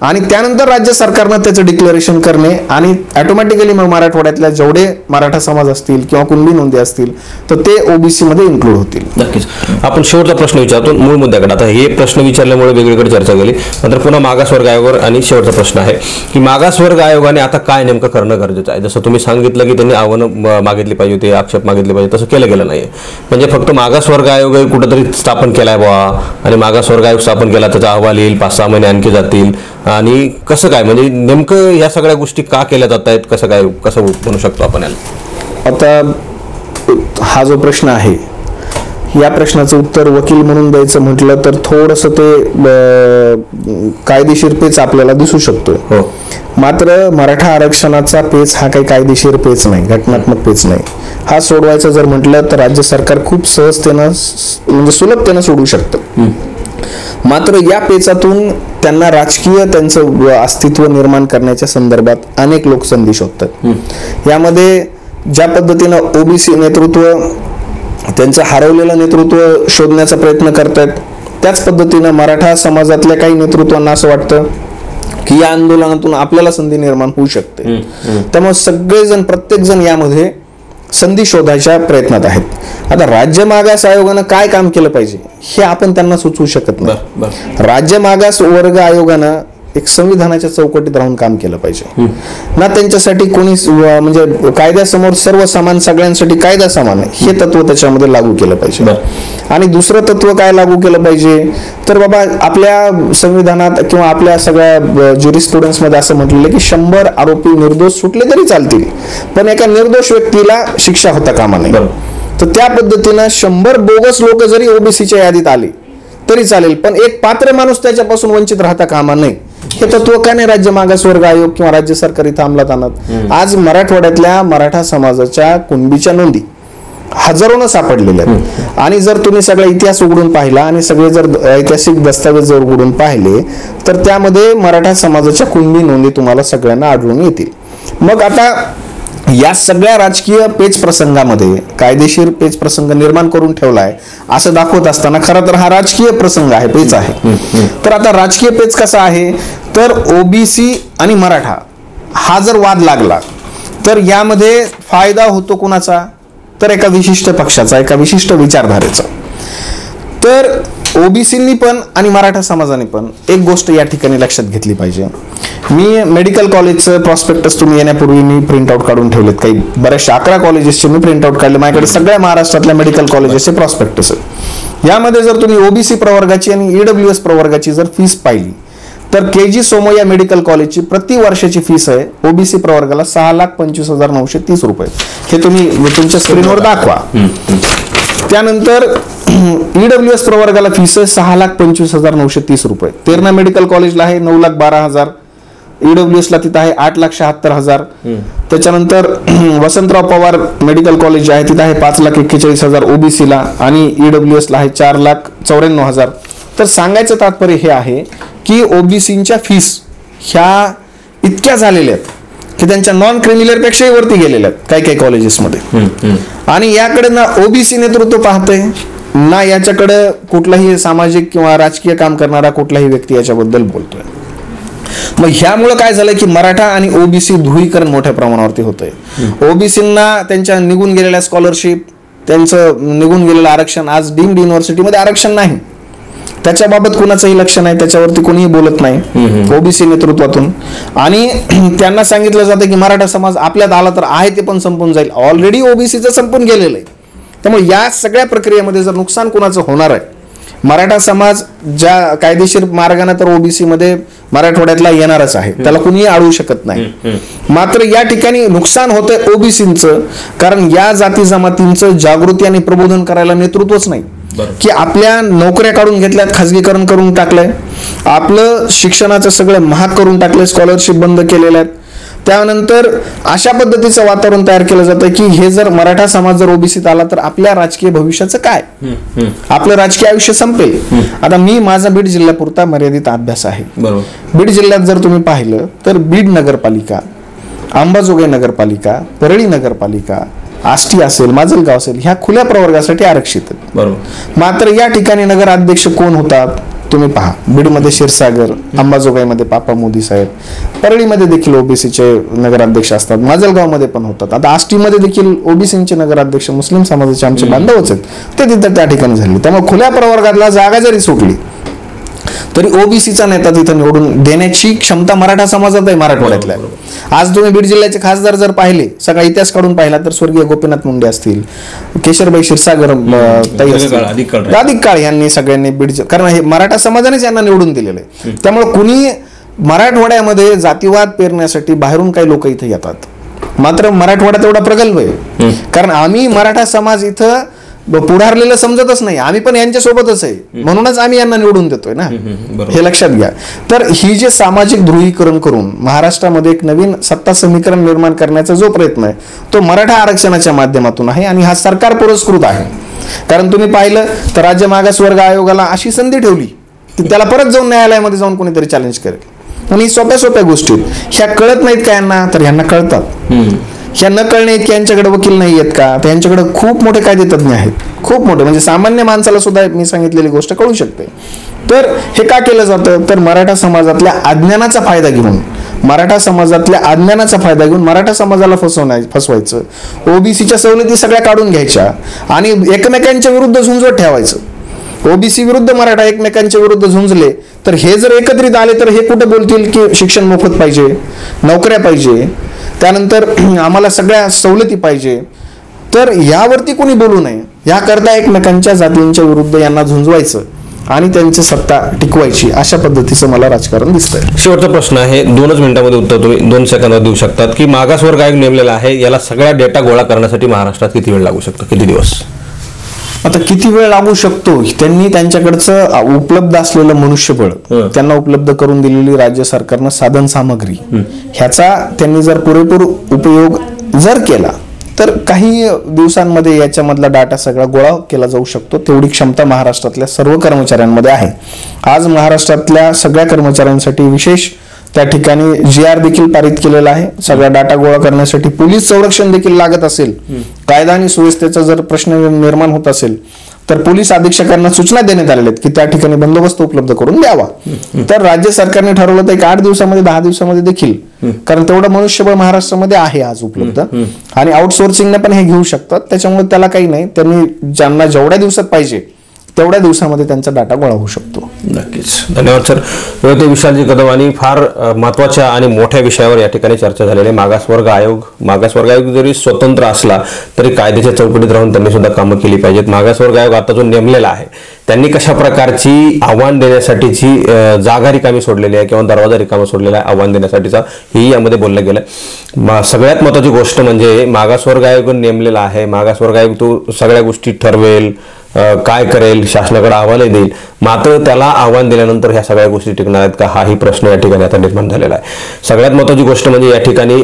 आणि त्यानंतर राज्य सरकारनं त्याचं डिक्लेरेशन करणे आणि ऑटोमॅटिकली मग मराठवाड्यातल्या जेवढे मराठा समाज असतील किंवा कुणबी नोंदी असतील तर ते ओबीसी मध्ये इन्क्लूड होतील. नक्कीच. आपण शेवटचा प्रश्न विचारतो मूळ मुद्द्याकडे. आता हे प्रश्न विचारल्यामुळे वेगवेगळी चर्चा केली, नंतर पुन्हा मागासवर्ग आयोगावर. आणि शेवटचा प्रश्न आहे की मागासवर्ग आयोगाने आता काय नेमकं करणं गरजेचं आहे? जसं तुम्ही सांगितलं की त्यांनी आव्हानं मागितली पाहिजे होती, आक्षेप मागितले पाहिजे, तसं केलं गेलं नाही. म्हणजे फक्त मागासवर्ग आयोग कुठंतरी स्थापन केलाय बुवा आणि मागासवर्ग आयोग स्थापन केला, त्याचा अहवाल येईल, 5-6 महिने आणखी जातील आणि कसं काय, म्हणजे नेमकं या सगळ्या गोष्टी का केल्या जात आहेत, कसं म्हणू शकतो आपण याला? आता हा जो प्रश्न आहे या प्रश्नाचं उत्तर वकील म्हणून द्यायचं म्हटलं तर थोडंसं ते कायदेशीर पेच आपल्याला दिसू शकतोय. मात्र मराठा आरक्षणाचा पेच हा काही कायदेशीर पेच नाही, घटनात्मक पेच नाही. हा सोडवायचा जर म्हटलं तर राज्य सरकार खूप सहजतेनं म्हणजे सुलभतेनं सोडू शकतं. मात्र या पेचातून त्यांना राजकीय त्यांचं अस्तित्व निर्माण करण्याच्या संदर्भात अनेक लोक संधी शोधतात. यामध्ये ज्या पद्धतीनं ओबीसी नेतृत्व त्यांचं हरवलेलं नेतृत्व शोधण्याचा प्रयत्न करतात, त्याच पद्धतीनं मराठा समाजातल्या काही नेतृत्वांना असं वाटतं की या आंदोलनातून आपल्याला संधी निर्माण होऊ शकते. त्यामुळे सगळेजण प्रत्येक जण यामध्ये संधी शोधायच्या प्रयत्नात आहेत. आता राज्य मागास आयोगानं काय काम केलं पाहिजे हे आपण त्यांना सुचवू शकत नाही. राज्य मागास वर्ग आयोगानं एक संविधानाच्या चौकटीत राहून काम केलं पाहिजे ना. त्यांच्यासाठी कोणी म्हणजे कायद्यासमोर सर्व समान, सगळ्यांसाठी कायदा समान आहे हे तत्व त्याच्यामध्ये लागू केलं पाहिजे. आणि दुसरं तत्व काय लागू केलं पाहिजे तर बाबा आपल्या संविधानात किंवा आपल्या सगळ्या ज्युरिस्प्रुडन्स मध्ये असं म्हटलेलं की 100 आरोपी निर्दोष सुटले तरी चालतील, पण एका निर्दोष व्यक्तीला शिक्षा होता कामा नये. तर त्या पद्धतीनं 100 बोगस लोक जरी ओबीसीच्या यादीत आले तरी चालेल, पण एक पात्र माणूस त्याच्यापासून वंचित राहता कामा नये. हे तत्व का नाही राज्य मागासवर्ग आयोग किंवा राज्य सरकार इथं अंमलात आणत? आज मराठवाड्यातल्या मराठा समाजाच्या कुणबीच्या नोंदी हजारोनं सापडलेल्या आहेत. आणि जर तुम्ही सगळा इतिहास उघडून पाहिला आणि सगळे जर ऐतिहासिक दस्तावेज जर उघडून पाहिले तर त्यामध्ये मराठा समाजाच्या कुणबी नोंदी तुम्हाला सगळ्यांना आढळून येतील. मग आता या सगळ्या राजकीय पेच प्रसंगामध्ये कायदेशीर पेच प्रसंग निर्माण करून ठेवलाय असं दाखवत असताना खरं तर हा राजकीय प्रसंग आहे, पेच आहे. तर आता राजकीय पेच कसा आहे तर ओबीसी आणि मराठा हा जर वाद लागला तर यामध्ये फायदा होतो कोणाचा तर एका विशिष्ट पक्षाचा, एका विशिष्ट विचारधारेचा. तर ओबीसींनी पण आणि मराठा समाजाने पण एक गोष्ट या ठिकाणी लक्षात घेतली पाहिजे. मी मेडिकल कॉलेजचं प्रॉस्पेक्टस तुम्ही येण्यापूर्वी मी प्रिंट आउट काढून ठेवलेत, काही बऱ्याचशा 11 कॉलेजेसचे मी प्रिंट आउट काढले. माझ्याकडे सगळ्या महाराष्ट्रातल्या मेडिकल कॉलेजेसचे प्रॉस्पेक्टस आहेत. यामध्ये जर तुम्ही ओबीसी प्रवर्गाची आणि ईडब्ल्यूएस प्रवर्गाची जर फीस पाहिली तर केजी सोमय्या मेडिकल कॉलेजची प्रति वर्षाची फीस आहे ओबीसी प्रवर्गाला 6,25,930 रुपये. हे तुम्ही तुमच्या स्क्रीनवर दाखवा. त्यानंतर ईडब्ल्यूएस प्रवर्गाला फीस आहे 6,25,930 रुपये. तेरणा मेडिकल कॉलेजला आहे 9,12,000. ईडब्ल्यूएस ला तिथं आहे 8,76,000. त्याच्यानंतर वसंतराव पवार मेडिकल कॉलेज आहे तिथं आहे 5,41,000 ओबीसीला आणि ईडब्ल्यूएस ला आहे 4,94,000. तर सांगायचं तात्पर्य हे आहे की ओबीसींच्या फीस ह्या इतक्या झालेल्या आहेत की त्यांच्या नॉन क्रिमिनल पेक्षाही वरती गेलेल्या आहेत काही काही कॉलेजेसमध्ये. आणि याकडे ना ओबीसी नेतृत्व पाहतंय ना याच्याकडे कुठलाही सामाजिक किंवा राजकीय काम करणारा कुठलाही व्यक्ती याच्याबद्दल बोलतोय. मग ह्यामुळे काय झालं की मराठा आणि ओबीसी ध्रुवीकरण मोठ्या प्रमाणावरती होतंय. ओबीसींना त्यांच्या निघून गेलेल्या स्कॉलरशिप, त्यांचं निघून गेलेलं आरक्षण, आज डीम्ड युनिव्हर्सिटीमध्ये आरक्षण नाही, त्याच्याबाबत कुणाचंही लक्ष नाही, त्याच्यावरती कोणीही बोलत नाही ओबीसी नेतृत्वातून. आणि त्यांना सांगितलं जातं की मराठा समाज आपल्यात आला तर आहे ते पण संपून जाईल. ऑलरेडी ओबीसीचं संपून गेलेलं आहे. त्यामुळे या सगळ्या प्रक्रियेमध्ये जर नुकसान कोणाचं होणार आहे, मराठा समाज ज्या कायदेशीर मार्गाने तर ओबीसी मध्ये मराठवाड्यातला येणारच आहे, त्याला कुणीही अडवू शकत नाही. मात्र या ठिकाणी नुकसान होतंय ओबीसींचं, कारण या जाती जमातींचं जागृती आणि प्रबोधन करायला नेतृत्वच नाही. की आपल्या नोकऱ्या काढून घेतल्यात, खाजगीकरण करून टाकलंय, आपलं शिक्षणाचं सगळं महाग करून टाकलंय, स्कॉलरशिप बंद केलेल्या आहेत. त्यानंतर अशा पद्धतीचं वातावरण तयार केलं जातं की हे जर मराठा समाज जर ओबीसीत आला तर आपल्या राजकीय भविष्याचं काय, आपलं राजकीय आयुष्य संपेल. आता मी माझा बीड जिल्ह्यापुरता मर्यादित अभ्यास आहे. बीड जिल्ह्यात जर तुम्ही पाहिलं तर बीड नगरपालिका, अंबाजोगाई नगरपालिका, परळी नगरपालिका, आष्टी असेल, माजलगाव असेल, ह्या खुल्या प्रवर्गासाठी आरक्षित आहेत. मात्र या ठिकाणी नगराध्यक्ष कोण होतात तुम्ही पहा. बीडमध्ये क्षीरसागर, अंबाजोगाईमध्ये पापा मोदी साहेब, परळीमध्ये देखील ओबीसीचे नगराध्यक्ष असतात, माजलगावमध्ये पण होतात. आता आष्टीमध्ये देखील ओबीसीचे नगराध्यक्ष मुस्लिम समाजाचे आमचे बांधवच आहेत, ते तिथं त्या ठिकाणी झाले. त्यामुळे खुल्या प्रवर्गातला जागा जरी सुटली तरी ओबीसीचा नेता तिथं निवडून देण्याची क्षमता मराठा समाजात आहे मराठवाड्यातल्या. आज तुम्ही बीड जिल्ह्याचे खासदार जर पाहिले, सगळा इतिहास काढून पाहिला तर स्वर्गीय गोपीनाथ मुंडे असतील, केशरबाई क्षीरसागर ताई असतील, अधिक काळ यांनी सगळ्यांनी बीड, कारण हे मराठा समाजानेच यांना निवडून दिलेलं आहे. त्यामुळे कुणी मराठवाड्यामध्ये जातीवाद पेरण्यासाठी बाहेरून काही लोक इथे येतात. मात्र मराठवाडा तेवढा प्रगल्भ आहे, कारण आम्ही मराठा समाज इथं पुढारलेलं समजतच नाही. आम्ही पण यांच्या सोबतच आहे म्हणूनच आम्ही यांना निवडून देतोय ना, हे लक्षात घ्या. तर ही जे सामाजिक ध्रुवीकरण करून महाराष्ट्रामध्ये एक नवीन सत्ता समीकरण निर्माण करण्याचा जो प्रयत्न आहे तो मराठा आरक्षणाच्या माध्यमातून आहे आणि हा सरकार पुरस्कृत आहे. कारण तुम्ही पाहिलं तर राज्य मागासवर्ग आयोगाला अशी संधी ठेवली की त्याला परत जाऊन न्यायालयामध्ये जाऊन कोणीतरी चॅलेंज करेल. आणि सोप्या सोप्या गोष्टी ह्या कळत नाहीत का यांना, तर यांना कळतात. ह्या न कळणे इतके यांच्याकडे वकील नाही आहेत का, तर यांच्याकडे खूप मोठे कायदेतज्ञ आहेत, खूप मोठे, म्हणजे सामान्य माणसाला सुद्धा मी सांगितलेली गोष्ट कळू शकते. तर हे का केलं जातं, तर मराठा समाजातल्या अज्ञानाचा फायदा घेऊन, मराठा समाजातल्या अज्ञानाचा फायदा घेऊन मराठा समाजाला फसवायचं, ओबीसीच्या सवलती सगळ्या काढून घ्यायच्या आणि एकमेकांच्या विरुद्ध झुंजवत ठेवायचं. ओबीसी विरुद्ध मराठा एकमेकांच्या विरुद्ध झुंजले तर हे जर एकत्रित आले तर हे कुठं बोलतील की शिक्षण मोफत पाहिजे, नोकऱ्या पाहिजे, त्यानंतर आम्हाला सगळ्या सवलती पाहिजे. तर यावरती कोणी बोलू नये, याकरता एकमेकांच्या जातींच्या विरुद्ध यांना झुंजवायचं आणि त्यांची सत्ता टिकवायची, अशा पद्धतीचं मला राजकारण दिसतंय. शेवटचा प्रश्न आहे, 2 मिनिटांमध्ये उत्तर तुम्ही 2 सेकंदात देऊ शकतात की मागासवर्ग आयोग नेमलेला आहे, याला सगळा डेटा गोळा करण्यासाठी महाराष्ट्रात किती वेळ लागू शकतो, किती दिवस? आता किती वेळ लागू शकतो, त्यांनी त्यांच्याकडचं उपलब्ध असलेलं मनुष्यबळ त्यांना उपलब्ध करून दिलेली राज्य सरकारनं साधन सामग्री, ह्याचा त्यांनी जर पुरेपूर उपयोग जर केला तर काही दिवसांमध्ये याच्यामधला डाटा सगळा गोळा केला जाऊ शकतो. तेवढी क्षमता महाराष्ट्रातल्या सर्व कर्मचाऱ्यांमध्ये आहे. आज महाराष्ट्रातल्या सगळ्या कर्मचाऱ्यांसाठी विशेष त्या ठिकाणी GR देखील पारित केलेला आहे. सगळा डाटा गोळा करण्यासाठी पोलीस संरक्षण देखील लागत असेल, कायदा आणि सुव्यवस्थेचा जर प्रश्न निर्माण होत असेल तर पोलीस अधीक्षकांना सूचना देण्यात आलेल्या आहेत की त्या ठिकाणी बंदोबस्त उपलब्ध करून द्यावा. तर राज्य सरकारने ठरवलं तर 8 दिवसामध्ये 10 दिवसामध्ये देखील, कारण तेवढं मनुष्यबळ महाराष्ट्रामध्ये आहे आज उपलब्ध आणि आउटसोर्सिंगने पण हे घेऊ शकतात. त्याच्यामुळे त्याला काही नाही, त्यांनी ज्यांना जेवढ्या दिवसात पाहिजे तेवढ्या दिवसामध्ये त्यांचा डाटा गोळा होऊ शकतो. नक्कीच, धन्यवाद सर. ते विशालजी कदम आणि फार महत्त्वाच्या आणि मोठ्या विषयावर या ठिकाणी चर्चा झालेली आहे. मागासवर्ग आयोग जरी स्वतंत्र असला तरी कायद्याच्या चौकटीत राहून त्यांनी सुद्धा कामं केली पाहिजेत. मागासवर्ग आयोग आता जो नेमलेला आहे त्यांनी कशा प्रकारची आव्हान देण्यासाठीची जागा रिकामी सोडलेली आहे किंवा दरवाजा रिकामा सोडलेला आहे आव्हान देण्यासाठीचा, ही यामध्ये बोललं गेलं. सगळ्यात महत्त्वाची गोष्ट म्हणजे मागासवर्ग आयोग नेमलेला आहे, मागासवर्ग आयोग तो सगळ्या गोष्टी ठरवेल, काय करेल, शासनाकडे अहवालही देईल, मात्र त्याला आव्हान दिल्यानंतर ह्या सगळ्या गोष्टी टिकणार आहेत का, हाही प्रश्न या ठिकाणी आता निर्माण झालेला आहे. सगळ्यात महत्त्वाची गोष्ट म्हणजे या ठिकाणी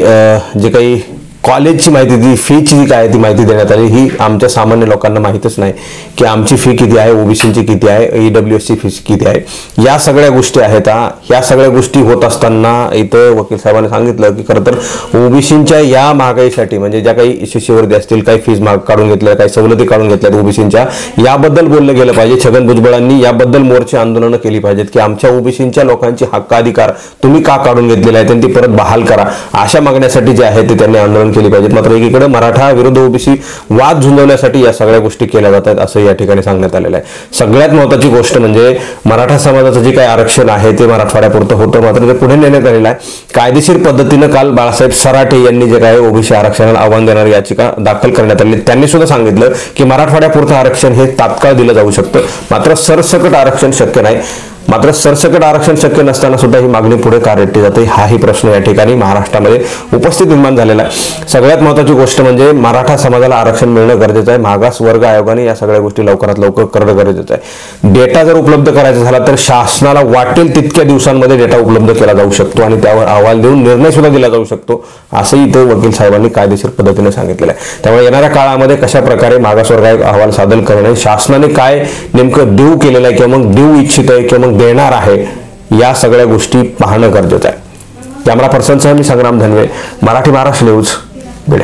जे काही कॉलेजची माहिती ती फीची जी काय ती माहिती देण्यात आली, ही आमच्या सामान्य लोकांना माहीतच नाही की आमची फी किती आहे, ओबीसीची किती आहे, EWSची फी किती आहे. या सगळ्या गोष्टी आहेत. ह्या सगळ्या गोष्टी होत असताना इथं वकील साहेबांनी सांगितलं की खरं तर ओबीसीच्या या महागाईसाठी, म्हणजे ज्या काही शिष्यवृत्ती असतील, काही फीज काढून घेतल्या, काही सवलती काढून घेतल्यात ओबीसीच्या, याबद्दल बोललं गेलं पाहिजे. छगन भुजबळांनी याबद्दल मोर्चे आंदोलनं केली पाहिजेत की आमच्या ओबीसीच्या लोकांची हक्काधिकार तुम्ही का काढून घेतलेला आहे, त्यांनी परत बहाल करा, अशा मागण्यासाठी जे आहे ते त्यांनी आंदोलन केली पाहिजेत. मात्र एकीकडे मराठा विरुद्ध ओबीसी वाद झुंजवण्यासाठी या सगळ्या गोष्टी केल्या जातात असं या ठिकाणी सांगण्यात आलेलं आहे. सगळ्यात महत्त्वाची गोष्ट म्हणजे मराठा समाजाचं जे काही आरक्षण आहे ते मराठवाड्यापुरतं होतं, मात्र ते पुढे नेण्यात आलेलं आहे. कायदेशीर पद्धतीनं काल बाळासाहेब सराटे यांनी जे काही ओबीसी आरक्षणाला आव्हान देणारी याचिका दाखल करण्यात आली, त्यांनी सुद्धा सांगितलं की मराठवाड्यापुरतं आरक्षण हे तात्काळ दिलं जाऊ शकतं, मात्र सरसकट आरक्षण शक्य नाही. मात्र सरसकट आरक्षण शक्य नसताना सुद्धा ही मागणी पुढे का रेटली जाते, हाही प्रश्न या ठिकाणी महाराष्ट्रामध्ये उपस्थित निर्माण झालेला आहे. सगळ्यात महत्त्वाची गोष्ट म्हणजे मराठा समाजाला आरक्षण मिळणं गरजेचं आहे. मागासवर्ग आयोगाने या सगळ्या गोष्टी लवकरात लवकर करणं गरजेचं आहे. डेटा जर उपलब्ध करायचा झाला तर शासनाला वाटेल तितक्या दिवसांमध्ये डेटा उपलब्ध केला जाऊ शकतो आणि त्यावर अहवाल देऊन निर्णय सुद्धा दिला जाऊ शकतो, असंही इथे वकील साहेबांनी कायदेशीर पद्धतीने सांगितलेलं आहे. त्यामुळे येणाऱ्या काळामध्ये कशा प्रकारे मागासवर्ग आयोग अहवाल सादर करणे, शासनाने काय नेमकं देऊ केलेलं आहे किंवा मग देऊ इच्छित आहे किंवा मग देणार आहे, या सगळ्या गोष्टी पाहणं गरजेचं आहे. कॅमेरा पर्सनसह मी संग्राम धनवे, मराठी महाराष्ट्र न्यूज, बीड.